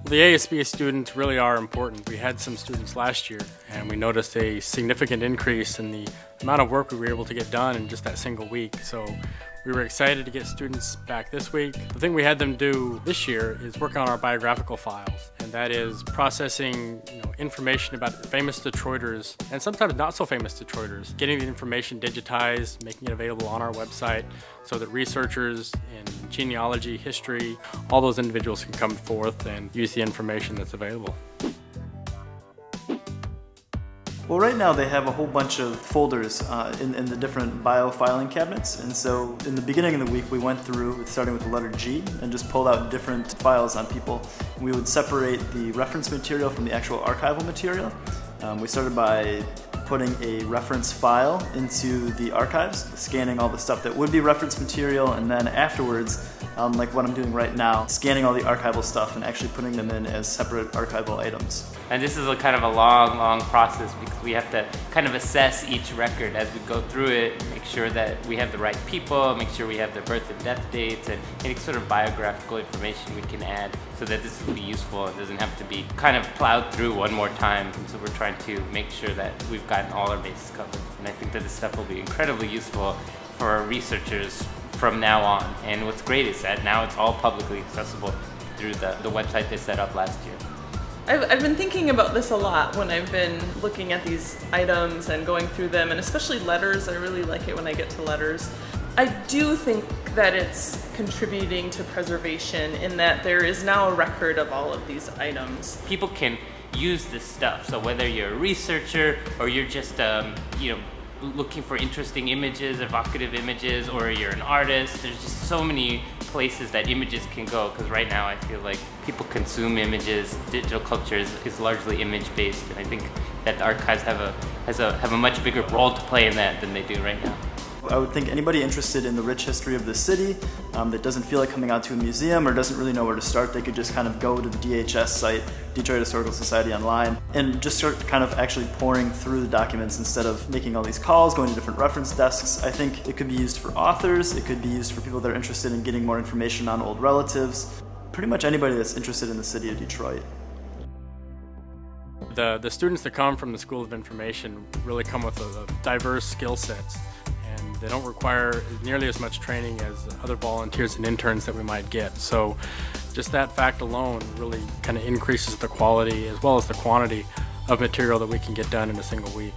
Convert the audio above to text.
The ASB students really are important. We had some students last year and we noticed a significant increase in the amount of work we were able to get done in just that single week. So we were excited to get students back this week. The thing we had them do this year is work on our biographical files, and that is processing information about famous Detroiters and sometimes not so famous Detroiters, getting the information digitized, making it available on our website so that researchers in genealogy, history, all those individuals can come forth and use the information that's available. Well, right now they have a whole bunch of folders in the different bio filing cabinets, and so in the beginning of the week we went through, starting with the letter G, and just pulled out different files on people. We would separate the reference material from the actual archival material. We started by putting a reference file into the archives, scanning all the stuff that would be reference material, and then afterwards, like what I'm doing right now, scanning all the archival stuff and actually putting them in as separate archival items. And this is a kind of a long process because we have to kind of assess each record as we go through it, make sure that we have the right people, make sure we have their birth and death dates, and any sort of biographical information we can add so that this will be useful. It doesn't have to be kind of plowed through one more time. And so we're trying to make sure that we've gotten all our bases covered. And I think that this stuff will be incredibly useful for our researchers from now on. And what's great is that now it's all publicly accessible through the website they set up last year. I've been thinking about this a lot when I've been looking at these items and going through them, and especially letters. I really like it when I get to letters. I do think that it's contributing to preservation in that there is now a record of all of these items. People can use this stuff, so whether you're a researcher or you're just looking for interesting images, evocative images, or you're an artist, there's just so many places that images can go, because right now I feel like people consume images. Digital culture is largely image-based, and I think that the archives have a much bigger role to play in that than they do right now. I would think anybody interested in the rich history of the city that doesn't feel like coming out to a museum or doesn't really know where to start, they could just kind of go to the DHS site, Detroit Historical Society online, and just start kind of actually pouring through the documents instead of making all these calls, going to different reference desks. I think it could be used for authors, it could be used for people that are interested in getting more information on old relatives, pretty much anybody that's interested in the city of Detroit. The students that come from the School of Information really come with a diverse skill sets. And they don't require nearly as much training as other volunteers and interns that we might get. So just that fact alone really kind of increases the quality as well as the quantity of material that we can get done in a single week.